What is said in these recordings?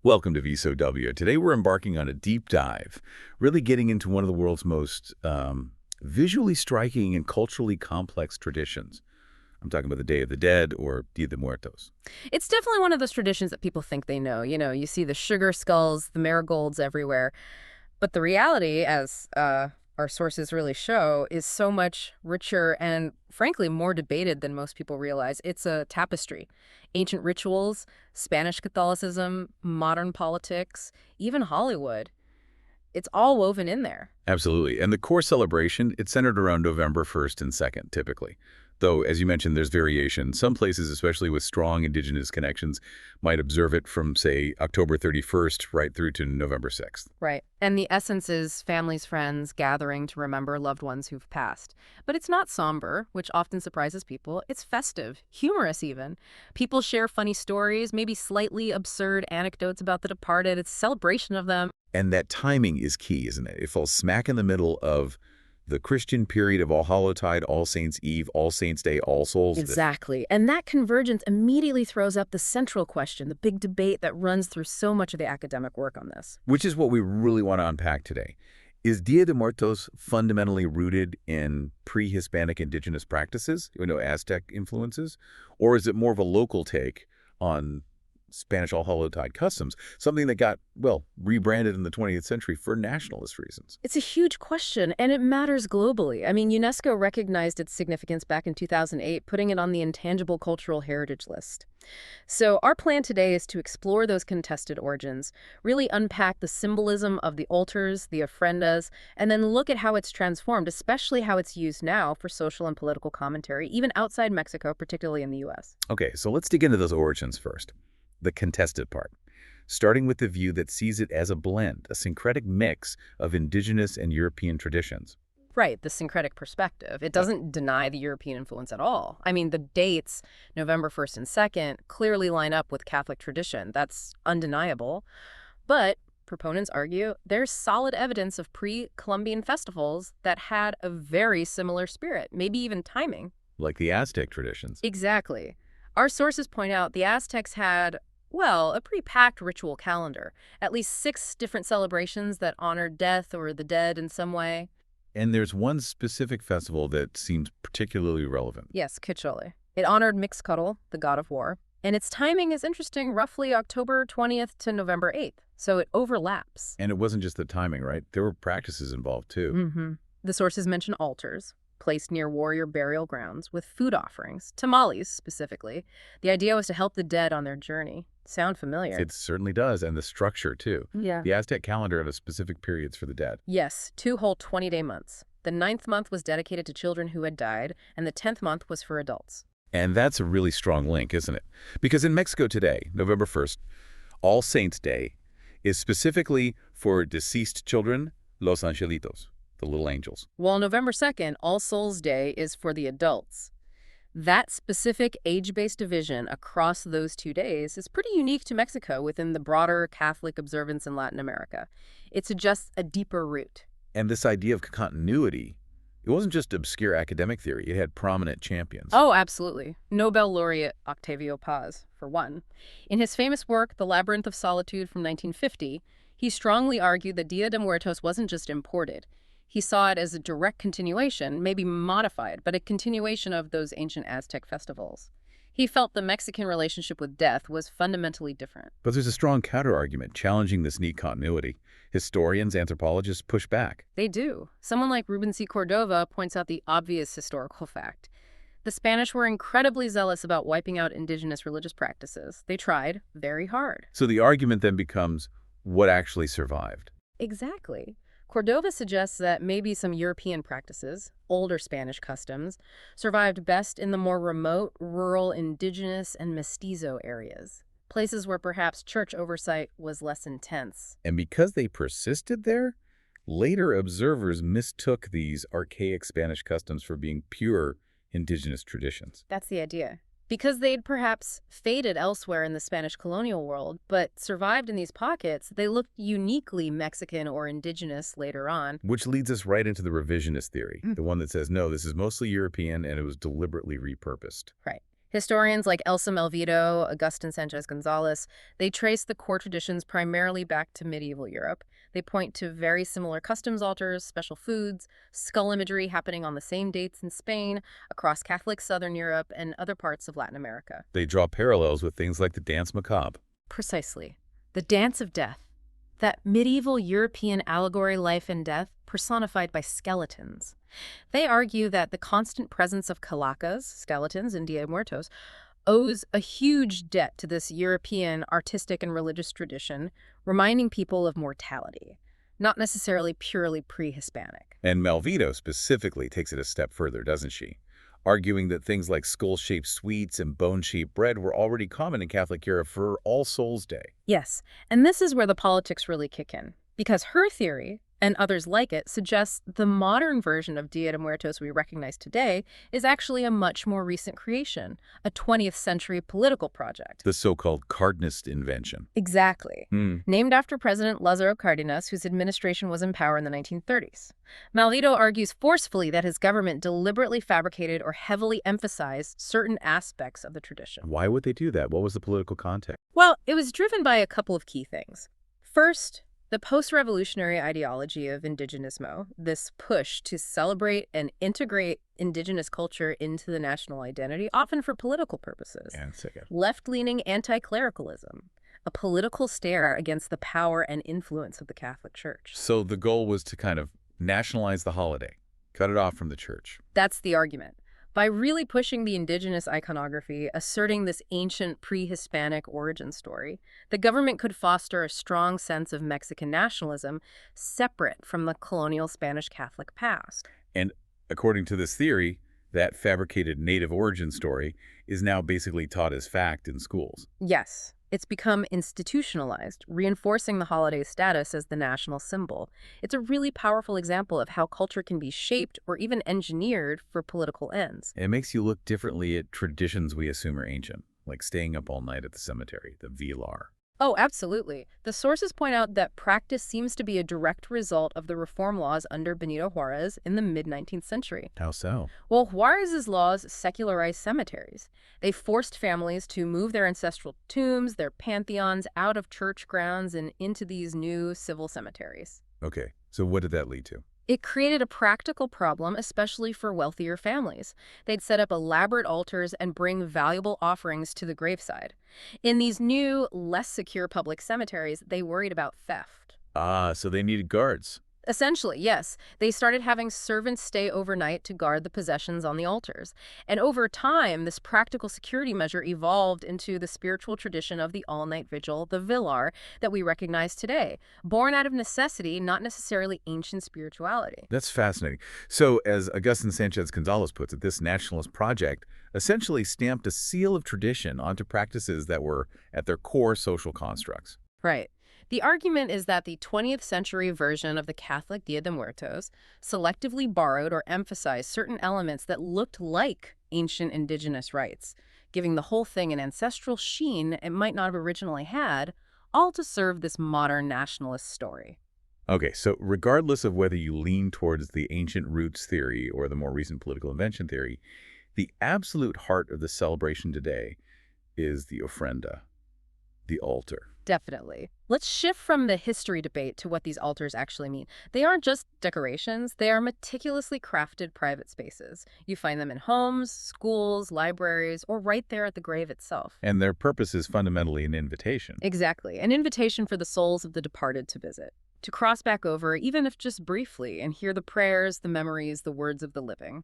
Welcome to VSOW. Today we're embarking on a deep dive, really getting into one of the world's most visually striking and culturally complex traditions. I'm talking about the Day of the Dead, or Dia de Muertos. It's definitely one of those traditions that people think they know. You see the sugar skulls, the marigolds everywhere. But the reality, as our sources really show, is so much richer and, frankly, more debated than most people realize. It's a tapestry. Ancient rituals, Spanish Catholicism, modern politics, even Hollywood. It's all woven in there. Absolutely. And the core celebration, it's centered around November 1st and 2nd, typically. Though, as you mentioned, there's variation. Some places, especially with strong indigenous connections, might observe it from, say, October 31st right through to November 6th. Right. And the essence is families, friends, gathering to remember loved ones who've passed. But it's not somber, which often surprises people. It's festive, humorous even. People share funny stories, maybe slightly absurd anecdotes about the departed. It's a celebration of them. And that timing is key, isn't it? It falls smack in the middle of the Christian period of All-Hallowtide, All Saints' Eve, All Saints' Day, All Souls' Day. Exactly. And that convergence immediately throws up the central question, the big debate that runs through so much of the academic work on this. Which is what we really want to unpack today. Is Dia de Muertos fundamentally rooted in pre-Hispanic indigenous practices, Aztec influences? Or is it more of a local take on Spanish All-Hallowtide customs, something that got, well, rebranded in the 20th century for nationalist reasons? It's a huge question, and it matters globally. I mean, UNESCO recognized its significance back in 2008, putting it on the Intangible Cultural Heritage List. So our plan today is to explore those contested origins, really unpack the symbolism of the altars, the ofrendas, and then look at how it's transformed, especially how it's used now for social and political commentary, even outside Mexico, particularly in the U.S. Okay, so let's dig into those origins first. The contested part, starting with the view that sees it as a blend, a syncretic mix of indigenous and European traditions. Right, the syncretic perspective. It doesn't deny the European influence at all. I mean, the dates, November 1st and 2nd, clearly line up with Catholic tradition. That's undeniable. But proponents argue there's solid evidence of pre-Columbian festivals that had a very similar spirit, maybe even timing. Like the Aztec traditions. Exactly. Our sources point out the Aztecs had, well, a pretty packed ritual calendar, at least 6 different celebrations that honored death or the dead in some way. And there's one specific festival that seems particularly relevant. Yes, Quechole. It honored Mixcoatl, the god of war, and its timing is interesting, roughly October 20th to November 8th, so it overlaps. And it wasn't just the timing, right? There were practices involved, too. The sources mention altars, placed near warrior burial grounds, with food offerings, tamales specifically. The idea was to help the dead on their journey. Sound familiar? It certainly does, and the structure, too. Yeah. The Aztec calendar had specific periods for the dead. Yes, 2 whole 20-day months. The 9th month was dedicated to children who had died, and the 10th month was for adults. And that's a really strong link, isn't it? Because in Mexico today, November 1st, All Saints' Day is specifically for deceased children, Los Angelitos, the little angels. While November 2nd, All Souls' Day is for the adults. That specific age-based division across those 2 days is pretty unique to Mexico within the broader Catholic observance in Latin America. It suggests a deeper root. And this idea of continuity, it wasn't just obscure academic theory. It had prominent champions. Oh, absolutely. Nobel laureate Octavio Paz, for one. In his famous work, The Labyrinth of Solitude from 1950, he strongly argued that Dia de Muertos wasn't just imported. He saw it as a direct continuation, maybe modified, but a continuation of those ancient Aztec festivals. He felt the Mexican relationship with death was fundamentally different. But there's a strong counter-argument challenging this neat continuity. Historians, anthropologists push back. They do. Someone like Ruben C. Cordova points out the obvious historical fact. The Spanish were incredibly zealous about wiping out indigenous religious practices. They tried very hard. So the argument then becomes, what actually survived? Exactly. Cordova suggests that maybe some European practices, older Spanish customs, survived best in the more remote, rural, indigenous, and mestizo areas, places where perhaps church oversight was less intense. And because they persisted there, later observers mistook these archaic Spanish customs for being pure indigenous traditions. That's the idea. Because they'd perhaps faded elsewhere in the Spanish colonial world, but survived in these pockets, they looked uniquely Mexican or indigenous later on. Which leads us right into the revisionist theory, the one that says, no, this is mostly European and it was deliberately repurposed. Right. Historians like Elsa Melvito, Agustin Sanchez Gonzalez, they trace the core traditions primarily back to medieval Europe. They point to very similar customs altars, special foods, skull imagery happening on the same dates in Spain, across Catholic Southern Europe, and other parts of Latin America. They draw parallels with things like the dance macabre. Precisely. The Dance of Death. That medieval European allegory life and death personified by skeletons. They argue that the constant presence of kalacas, skeletons in Dia de Muertos, owes a huge debt to this European artistic and religious tradition, reminding people of mortality, not necessarily purely pre-Hispanic. And Malvito specifically takes it a step further, doesn't she? Arguing that things like skull-shaped sweets and bone-shaped bread were already common in Catholic Europe for All Souls' Day. Yes, and this is where the politics really kick in, because her theory, and others like it, suggests the modern version of Dia de Muertos we recognize today is actually a much more recent creation, a 20th century political project. The so-called Cardenist invention. Exactly. Named after President Lázaro Cárdenas, whose administration was in power in the 1930s. Malvito argues forcefully that his government deliberately fabricated or heavily emphasized certain aspects of the tradition. Why would they do that? What was the political context? Well, it was driven by a couple of key things. First, the post-revolutionary ideology of indigenismo, this push to celebrate and integrate indigenous culture into the national identity, often for political purposes. And second. Left-leaning anti-clericalism, a political stare against the power and influence of the Catholic Church. So the goal was to kind of nationalize the holiday, cut it off from the church. That's the argument. By really pushing the indigenous iconography, asserting this ancient pre-Hispanic origin story, the government could foster a strong sense of Mexican nationalism separate from the colonial Spanish Catholic past. And according to this theory, that fabricated native origin story is now basically taught as fact in schools. Yes, it's become institutionalized, reinforcing the holiday's status as the national symbol. It's a really powerful example of how culture can be shaped or even engineered for political ends. It makes you look differently at traditions we assume are ancient, like staying up all night at the cemetery, the velar. Oh, absolutely. The sources point out that practice seems to be a direct result of the reform laws under Benito Juárez in the mid-19th century. How so? Well, Juárez's laws secularized cemeteries. They forced families to move their ancestral tombs, their pantheons, out of church grounds and into these new civil cemeteries. Okay, so what did that lead to? It created a practical problem, especially for wealthier families. They'd set up elaborate altars and bring valuable offerings to the graveside. In these new, less secure public cemeteries, they worried about theft. Ah, so they needed guards. Essentially, yes. They started having servants stay overnight to guard the possessions on the altars. And over time, this practical security measure evolved into the spiritual tradition of the all-night vigil, the Villar, that we recognize today, born out of necessity, not necessarily ancient spirituality. That's fascinating. So, as Agustin Sanchez Gonzalez puts it, this nationalist project essentially stamped a seal of tradition onto practices that were, at their core, social constructs. Right. The argument is that the 20th century version of the Catholic Dia de Muertos selectively borrowed or emphasized certain elements that looked like ancient indigenous rites, giving the whole thing an ancestral sheen it might not have originally had, all to serve this modern nationalist story. Okay, so regardless of whether you lean towards the ancient roots theory or the more recent political invention theory, the absolute heart of the celebration today is the ofrenda, the altar. Definitely. Let's shift from the history debate to what these altars actually mean. They aren't just decorations, they are meticulously crafted private spaces. You find them in homes, schools, libraries, or right there at the grave itself. And their purpose is fundamentally an invitation. Exactly. An invitation for the souls of the departed to visit, to cross back over, even if just briefly, and hear the prayers, the memories, the words of the living.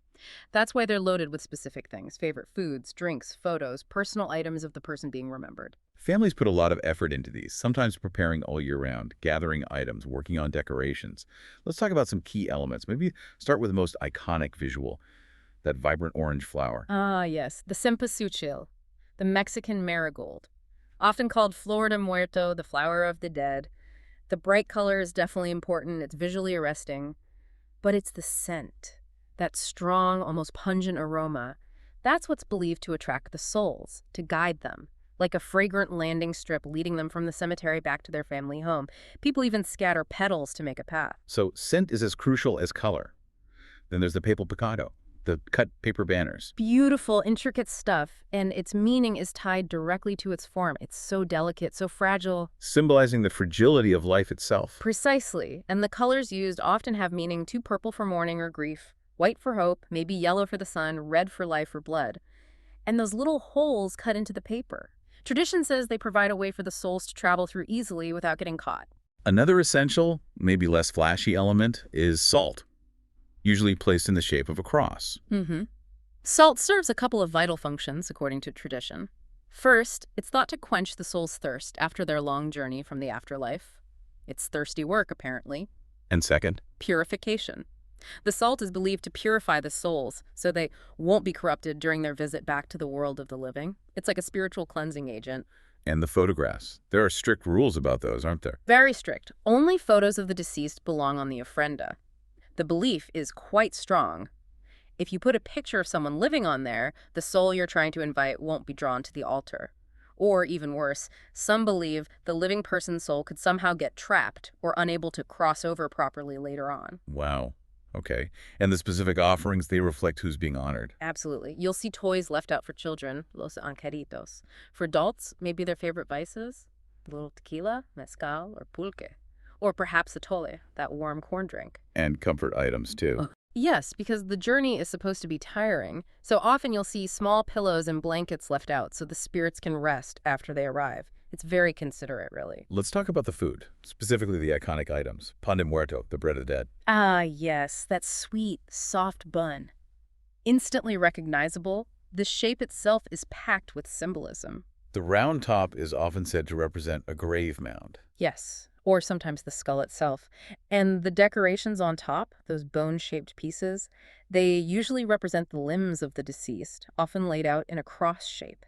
That's why they're loaded with specific things: favorite foods, drinks, photos, personal items of the person being remembered. Families put a lot of effort into these, sometimes preparing all year round, gathering items, working on decorations. Let's talk about some key elements. Maybe start with the most iconic visual, that vibrant orange flower. Ah, yes, the cempasúchil, the Mexican marigold, often called Flor de Muerto, the flower of the dead. The bright color is definitely important. It's visually arresting. But it's the scent, that strong, almost pungent aroma. That's what's believed to attract the souls, to guide them, like a fragrant landing strip leading them from the cemetery back to their family home. People even scatter petals to make a path. So scent is as crucial as color. Then there's the papal picado, the cut paper banners. Beautiful, intricate stuff, and its meaning is tied directly to its form. It's so delicate, so fragile. Symbolizing the fragility of life itself. Precisely, and the colors used often have meaning too purple for mourning or grief, white for hope, maybe yellow for the sun, red for life or blood. And those little holes cut into the paper. Tradition says they provide a way for the souls to travel through easily without getting caught. Another essential, maybe less flashy element is salt, usually placed in the shape of a cross. Salt serves a couple of vital functions, according to tradition. First, it's thought to quench the soul's thirst after their long journey from the afterlife. It's thirsty work, apparently. And second, Purification. The salt is believed to purify the souls so they won't be corrupted during their visit back to the world of the living. It's like a spiritual cleansing agent. and the photographs. There are strict rules about those, aren't there? Very strict. Only photos of the deceased belong on the ofrenda. The belief is quite strong. If you put a picture of someone living on there, the soul you're trying to invite won't be drawn to the altar. Or, even worse, some believe the living person's soul could somehow get trapped or unable to cross over properly later on. Wow. Okay. And the specific offerings, they reflect who's being honored. Absolutely. You'll see toys left out for children, los angelitos. For adults, maybe their favorite vices, a little tequila, mezcal, or pulque. Or perhaps atole, that warm corn drink. And comfort items, too. Yes, because the journey is supposed to be tiring, so often you'll see small pillows and blankets left out so the spirits can rest after they arrive. It's very considerate, really. Let's talk about the food, specifically the iconic items. Pan de muerto, the bread of the dead. Ah, yes, that sweet, soft bun. Instantly recognizable, the shape itself is packed with symbolism. The round top is often said to represent a grave mound. Yes, or sometimes the skull itself. And the decorations on top, those bone-shaped pieces, they usually represent the limbs of the deceased, often laid out in a cross shape.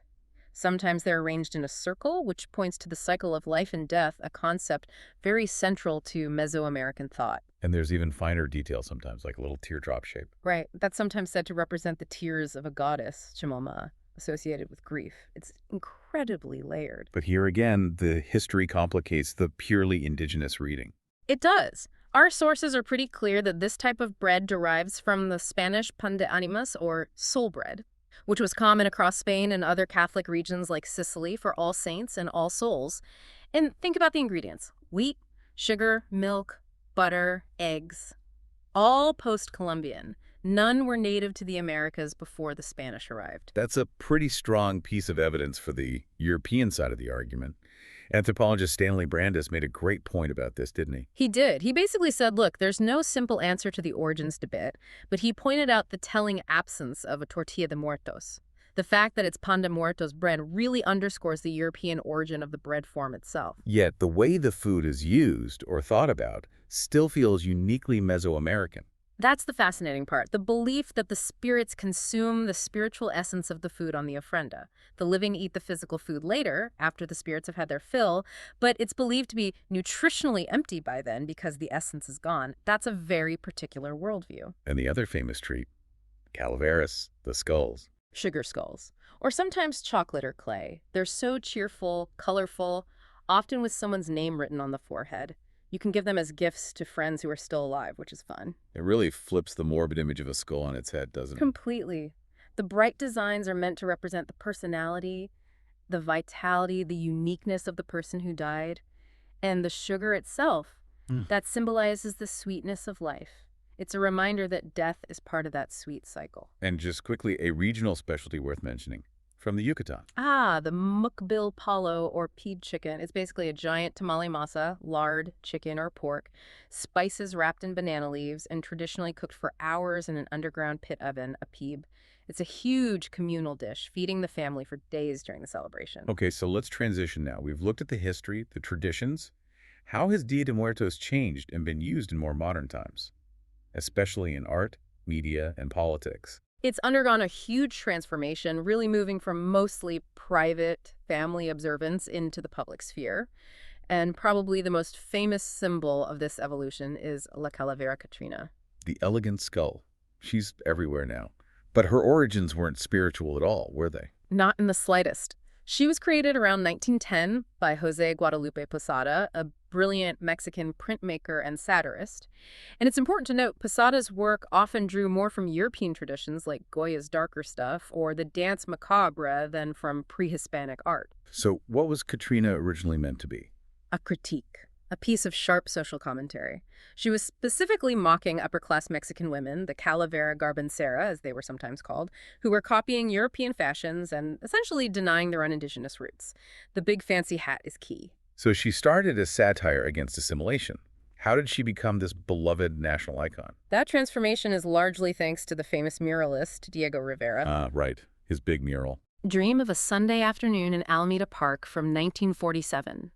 Sometimes they're arranged in a circle, which points to the cycle of life and death, a concept very central to Mesoamerican thought. And there's even finer details sometimes, like a little teardrop shape. Right, that's sometimes said to represent the tears of a goddess, Chimoma, associated with grief. It's incredibly layered. But here again, the history complicates the purely indigenous reading. It does. Our sources are pretty clear that this type of bread derives from the Spanish pan de animas, or soul bread, which was common across Spain and other Catholic regions like Sicily for All Saints and All Souls. And think about the ingredients: wheat, sugar, milk, butter, eggs. All post-Columbian. None were native to the Americas before the Spanish arrived. That's a pretty strong piece of evidence for the European side of the argument. Anthropologist Stanley Brandis made a great point about this, didn't he? He did. He basically said, look, there's no simple answer to the origins debate, but he pointed out the telling absence of a tortilla de muertos. The fact that it's pan de muertos bread really underscores the European origin of the bread form itself. Yet the way the food is used or thought about still feels uniquely Mesoamerican. That's the fascinating part, the belief that the spirits consume the spiritual essence of the food on the ofrenda. The living eat the physical food later, after the spirits have had their fill, but it's believed to be nutritionally empty by then because the essence is gone. That's a very particular worldview. And the other famous treat, calaveras, the skulls. Sugar skulls, or sometimes chocolate or clay. They're so cheerful, colorful, often with someone's name written on the forehead. You can give them as gifts to friends who are still alive, which is fun. It really flips the morbid image of a skull on its head, doesn't it? Completely. The bright designs are meant to represent the personality, the vitality, the uniqueness of the person who died. And the sugar itself, that symbolizes the sweetness of life. It's a reminder that death is part of that sweet cycle. And just quickly, a regional specialty worth mentioning, from the Yucatan. Ah, the mukbil palo, or peed chicken. It's basically a giant tamale masa, lard, chicken, or pork, spices wrapped in banana leaves, and traditionally cooked for hours in an underground pit oven, a peeb. It's a huge communal dish, feeding the family for days during the celebration. Okay, so let's transition now. We've looked at the history, the traditions. How has Dia de Muertos changed and been used in more modern times, especially in art, media, and politics? It's undergone a huge transformation, really moving from mostly private family observance into the public sphere. And probably the most famous symbol of this evolution is La Calavera Catrina. The elegant skull. She's everywhere now. But her origins weren't spiritual at all, were they? Not in the slightest. She was created around 1910 by José Guadalupe Posada, a brilliant Mexican printmaker and satirist. And it's important to note, Posada's work often drew more from European traditions like Goya's darker stuff or the dance macabre than from pre-Hispanic art. So what was Katrina originally meant to be? A critique, a piece of sharp social commentary. She was specifically mocking upper-class Mexican women, the Calavera Garbancera, as they were sometimes called, who were copying European fashions and essentially denying their own indigenous roots. The big fancy hat is key. So she started as satire against assimilation. How did she become this beloved national icon? That transformation is largely thanks to the famous muralist Diego Rivera. Right. His big mural. Dream of a Sunday Afternoon in Alameda Park from 1947.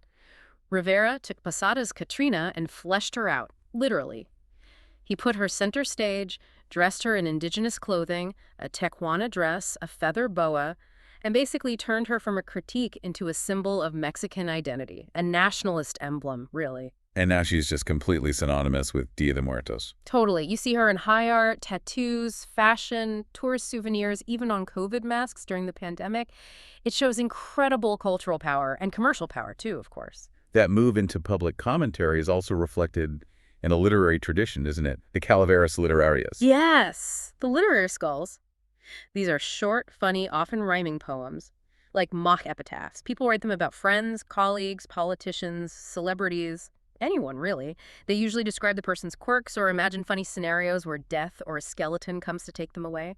Rivera took Posada's Katrina and fleshed her out, literally. He put her center stage, dressed her in indigenous clothing, a Tecuana dress, a feather boa, and basically turned her from a critique into a symbol of Mexican identity, a nationalist emblem, really. And now she's just completely synonymous with Dia de Muertos. Totally. You see her in high art, tattoos, fashion, tourist souvenirs, even on COVID masks during the pandemic. It shows incredible cultural power and commercial power, too, of course. That move into public commentary is also reflected in a literary tradition, isn't it? The Calaveras Literarias. Yes, the literary skulls. These are short, funny, often rhyming poems, like mock epitaphs. People write them about friends, colleagues, politicians, celebrities, anyone, really. They usually describe the person's quirks or imagine funny scenarios where death or a skeleton comes to take them away.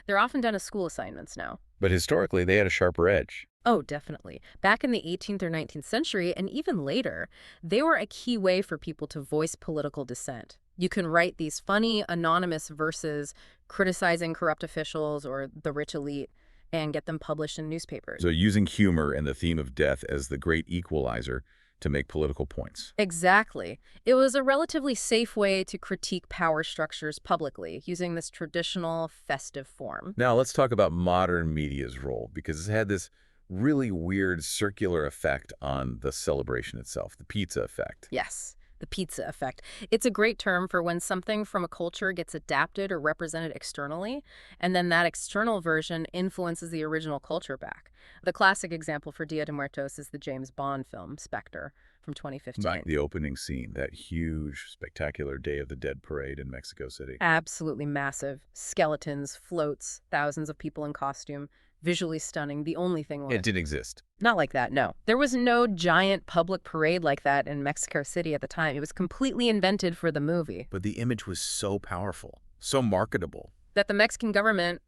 They're often done as school assignments now. But historically, they had a sharper edge. Oh, definitely. Back in the 18th or 19th century, and even later, they were a key way for people to voice political dissent. You can write these funny, anonymous verses criticizing corrupt officials or the rich elite and get them published in newspapers. So using humor and the theme of death as the great equalizer to make political points. Exactly. It was a relatively safe way to critique power structures publicly, using this traditional festive form. Now, let's talk about modern media's role, because it's had this really weird circular effect on the celebration itself, the pizza effect. Yes, the pizza effect. It's a great term for when something from a culture gets adapted or represented externally, and then that external version influences the original culture back. The classic example for Dia de Muertos is the James Bond film, Spectre, from 2015. Right. The opening scene, that huge, spectacular Day of the Dead parade in Mexico City. Absolutely massive. Skeletons, floats, thousands of people in costume. Visually stunning, the only thing was... It didn't exist. Not like that, no. There was no giant public parade like that in Mexico City at the time. It was completely invented for the movie. But the image was so powerful, so marketable. That the Mexican government,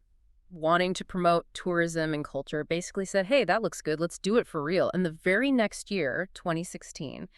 wanting to promote tourism and culture, basically said, hey, that looks good, let's do it for real. And the very next year, 2016,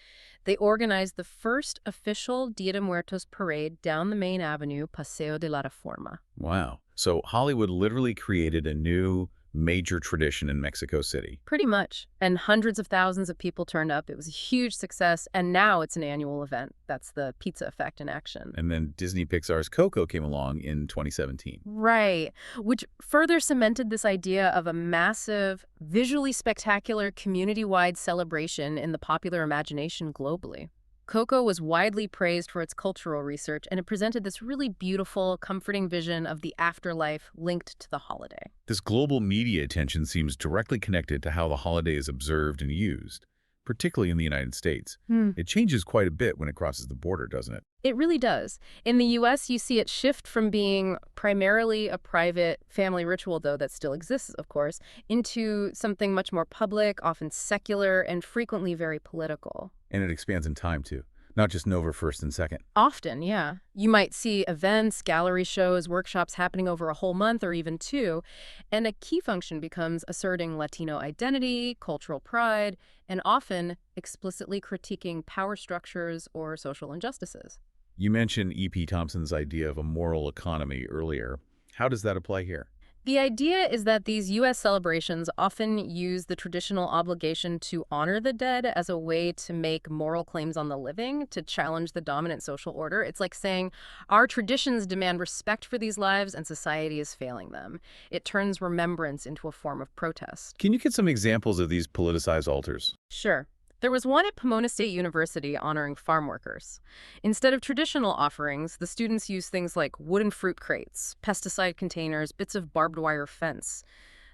they organized the first official Dia de Muertos parade down the main avenue, Paseo de la Reforma. Wow. So Hollywood literally created a new major tradition in Mexico City. Pretty much. And hundreds of thousands of people turned up. It was a huge success, and now it's an annual event. That's the pizza effect in action. And then Disney Pixar's Coco came along in 2017. Right, which further cemented this idea of a massive, visually spectacular, community-wide celebration in the popular imagination globally. Coco was widely praised for its cultural research, and it presented this really beautiful, comforting vision of the afterlife linked to the holiday. This global media attention seems directly connected to how the holiday is observed and used, particularly in the United States. It changes quite a bit when it crosses the border, doesn't it? It really does. In the U.S., you see it shift from being primarily a private family ritual, though that still exists, of course, into something much more public, often secular, and frequently very political. And it expands in time, too, not just November 1st and 2nd. Often, yeah. You might see events, gallery shows, workshops happening over a whole month or even two, and a key function becomes asserting Latino identity, cultural pride, and often explicitly critiquing power structures or social injustices. You mentioned E.P. Thompson's idea of a moral economy earlier. How does that apply here? The idea is that these U.S. celebrations often use the traditional obligation to honor the dead as a way to make moral claims on the living, to challenge the dominant social order. It's like saying, our traditions demand respect for these lives and society is failing them. It turns remembrance into a form of protest. Can you get some examples of these politicized altars? Sure. There was one at Pomona State University honoring farm workers. Instead of traditional offerings, the students used things like wooden fruit crates, pesticide containers, bits of barbed wire fence.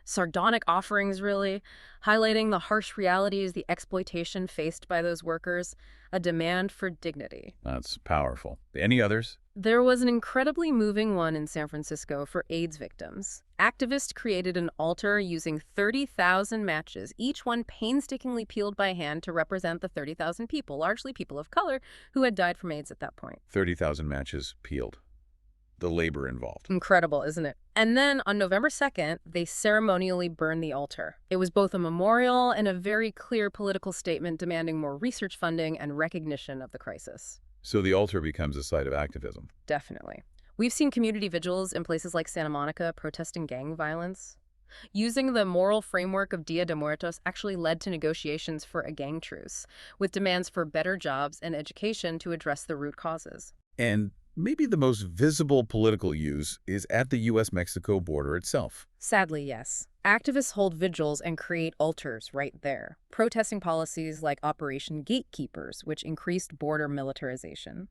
Sardonic offerings, really, highlighting the harsh realities, the exploitation faced by those workers, a demand for dignity. That's powerful. Any others? There was an incredibly moving one in San Francisco for AIDS victims. Activists created an altar using 30,000 matches, each one painstakingly peeled by hand to represent the 30,000 people, largely people of color, who had died from AIDS at that point. 30,000 matches peeled. The labor involved. Incredible, isn't it? And then on November 2nd, they ceremonially burned the altar. It was both a memorial and a very clear political statement demanding more research funding and recognition of the crisis. So the altar becomes a site of activism. Definitely. We've seen community vigils in places like Santa Monica protesting gang violence. Using the moral framework of Dia de Muertos actually led to negotiations for a gang truce, with demands for better jobs and education to address the root causes. And maybe the most visible political use is at the U.S.-Mexico border itself. Sadly, yes. Activists hold vigils and create altars right there, protesting policies like Operation Gatekeepers, which increased border militarization.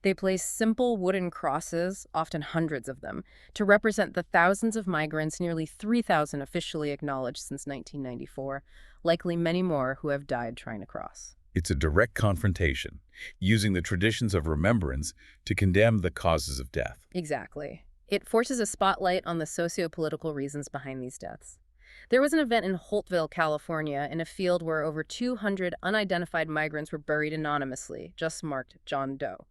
They place simple wooden crosses, often hundreds of them, to represent the thousands of migrants, nearly 3,000 officially acknowledged since 1994, likely many more who have died trying to cross. It's a direct confrontation, using the traditions of remembrance to condemn the causes of death. Exactly. It forces a spotlight on the socio-political reasons behind these deaths. There was an event in Holtville, California, in a field where over 200 unidentified migrants were buried anonymously, just marked John Doe.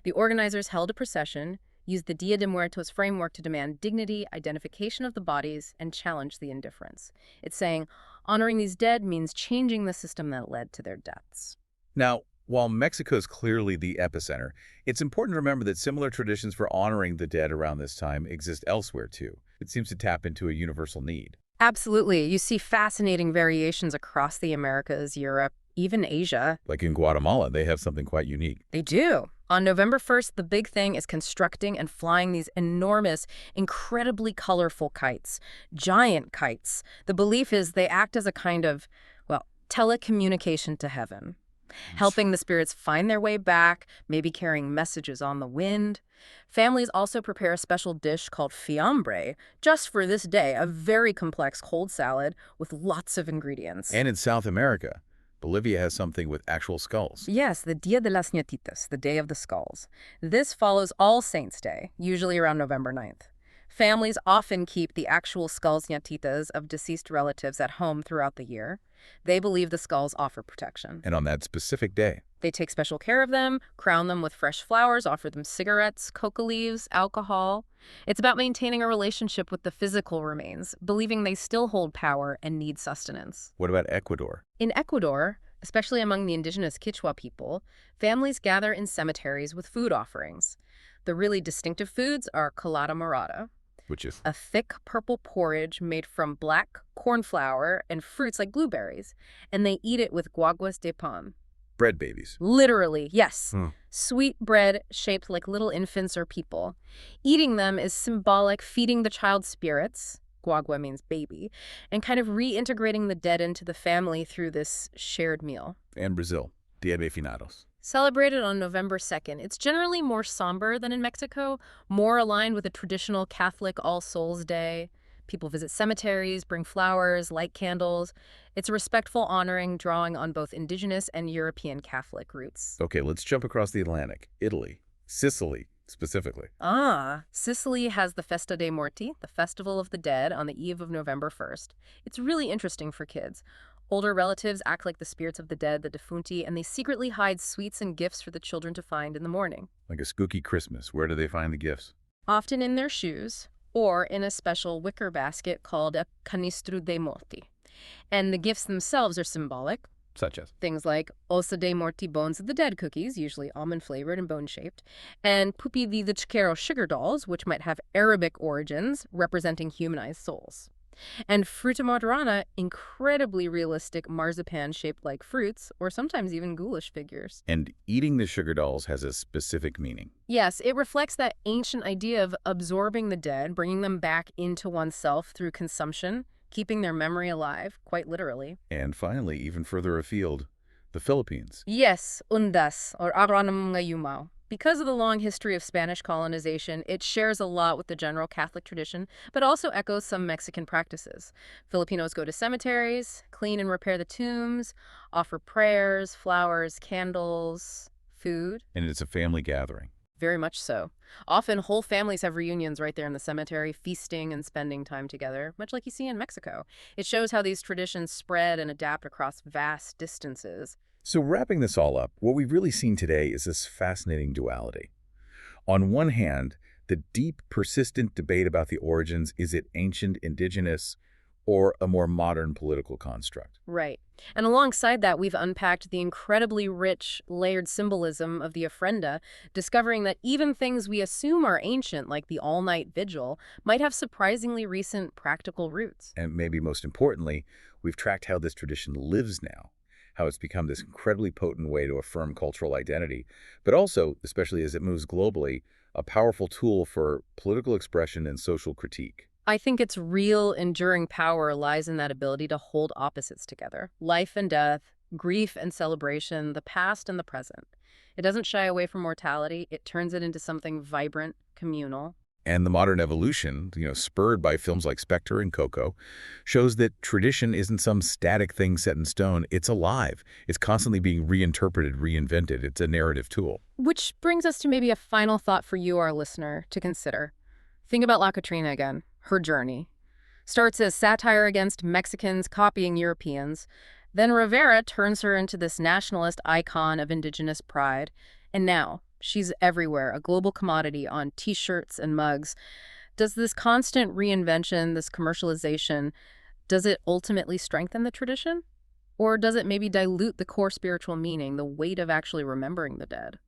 The organizers held a procession, used the Dia de Muertos framework to demand dignity, identification of the bodies, and challenge the indifference. It's saying, honoring these dead means changing the system that led to their deaths. Now, while Mexico is clearly the epicenter, it's important to remember that similar traditions for honoring the dead around this time exist elsewhere, too. It seems to tap into a universal need. Absolutely. You see fascinating variations across the Americas, Europe, even Asia. Like in Guatemala, they have something quite unique. They do. On November 1st, the big thing is constructing and flying these enormous, incredibly colorful kites. Giant kites. The belief is they act as a kind of, well, telecommunication to heaven, helping the spirits find their way back, maybe carrying messages on the wind. Families also prepare a special dish called fiambre, just for this day, a very complex cold salad with lots of ingredients. And in South America, Bolivia has something with actual skulls. Yes, the Dia de las Ñatitas, the Day of the Skulls. This follows All Saints' Day, usually around November 9th. Families often keep the actual skulls ñatitas of deceased relatives at home throughout the year. They believe the skulls offer protection. And on that specific day, They take special care of them, crown them with fresh flowers, offer them cigarettes, coca leaves, alcohol. It's about maintaining a relationship with the physical remains, believing they still hold power and need sustenance. what about Ecuador? In Ecuador, especially among the indigenous Quechua people, families gather in cemeteries with food offerings. The really distinctive foods are colada morada, Which is a thick purple porridge made from black corn flour and fruits like blueberries, and they eat it with guaguas de pan. bread babies. Literally, yes. Hmm. Sweet bread shaped like little infants or people. Eating them is symbolic, feeding the child spirits, guagua means baby, and kind of reintegrating the dead into the family through this shared meal. And Brazil, Dia de Finados. Celebrated on November 2nd, it's generally more somber than in Mexico, more aligned with a traditional Catholic All Souls Day. People visit cemeteries, bring flowers, light candles. It's a respectful honoring, drawing on both indigenous and European Catholic roots. Okay, let's jump across the Atlantic. Italy, Sicily specifically. Sicily has the Festa dei Morti, the Festival of the Dead, on the eve of November 1st. It's really interesting for kids. Older relatives act like the spirits of the dead, the defunti, and they secretly hide sweets and gifts for the children to find in the morning. Like a spooky Christmas. Where do they find the gifts? Often in their shoes, or in a special wicker basket called a canistro dei morti. And the gifts themselves are symbolic. Such as? Things like ossa dei morti, bones of the dead cookies, usually almond-flavored and bone-shaped, and pupi di the chiquero sugar dolls, which might have Arabic origins, representing humanized souls. And fruta martorana, incredibly realistic marzipan shaped like fruits, or sometimes even ghoulish figures. And eating the sugar dolls has a specific meaning. Yes, it reflects that ancient idea of absorbing the dead, bringing them back into oneself through consumption, keeping their memory alive, quite literally. And finally, even further afield, the Philippines. Yes, undas, or aranam ngayumao. Because of the long history of Spanish colonization, it shares a lot with the general Catholic tradition, but also echoes some Mexican practices. Filipinos go to cemeteries, clean and repair the tombs, offer prayers, flowers, candles, food. And it's a family gathering. Very much so. Often, whole families have reunions right there in the cemetery, feasting and spending time together, much like you see in Mexico. It shows how these traditions spread and adapt across vast distances. So wrapping this all up, what we've really seen today is this fascinating duality. On one hand, the deep, persistent debate about the origins, is it ancient, indigenous, or a more modern political construct? Right. And alongside that, we've unpacked the incredibly rich, layered symbolism of the ofrenda, discovering that even things we assume are ancient, like the all-night vigil, might have surprisingly recent practical roots. And maybe most importantly, we've tracked how this tradition lives now, how it's become this incredibly potent way to affirm cultural identity, but also, especially as it moves globally, a powerful tool for political expression and social critique. I think its real, enduring power lies in that ability to hold opposites together. Life and death, grief and celebration, the past and the present. It doesn't shy away from mortality. It turns it into something vibrant, communal. And the modern evolution, spurred by films like Spectre and Coco, shows that tradition isn't some static thing set in stone. It's alive. It's constantly being reinterpreted, reinvented. It's a narrative tool. Which brings us to maybe a final thought for you, our listener, to consider. Think about La Catrina again. Her journey starts as satire against Mexicans copying Europeans. Then Rivera turns her into this nationalist icon of indigenous pride. And now, she's everywhere, a global commodity on T-shirts and mugs. Does this constant reinvention, this commercialization, does it ultimately strengthen the tradition? Or does it maybe dilute the core spiritual meaning, the weight of actually remembering the dead?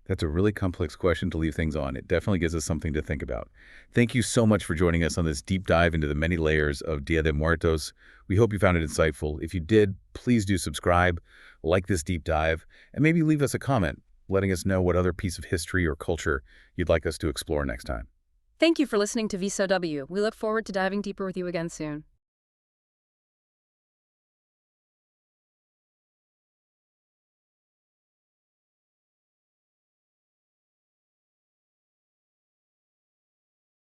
That's a really complex question to leave things on. It definitely gives us something to think about. Thank you so much for joining us on this deep dive into the many layers of Dia de Muertos. We hope you found it insightful. If you did, please do subscribe, like this deep dive, and maybe leave us a comment letting us know what other piece of history or culture you'd like us to explore next time. Thank you for listening to VSOW. We look forward to diving deeper with you again soon.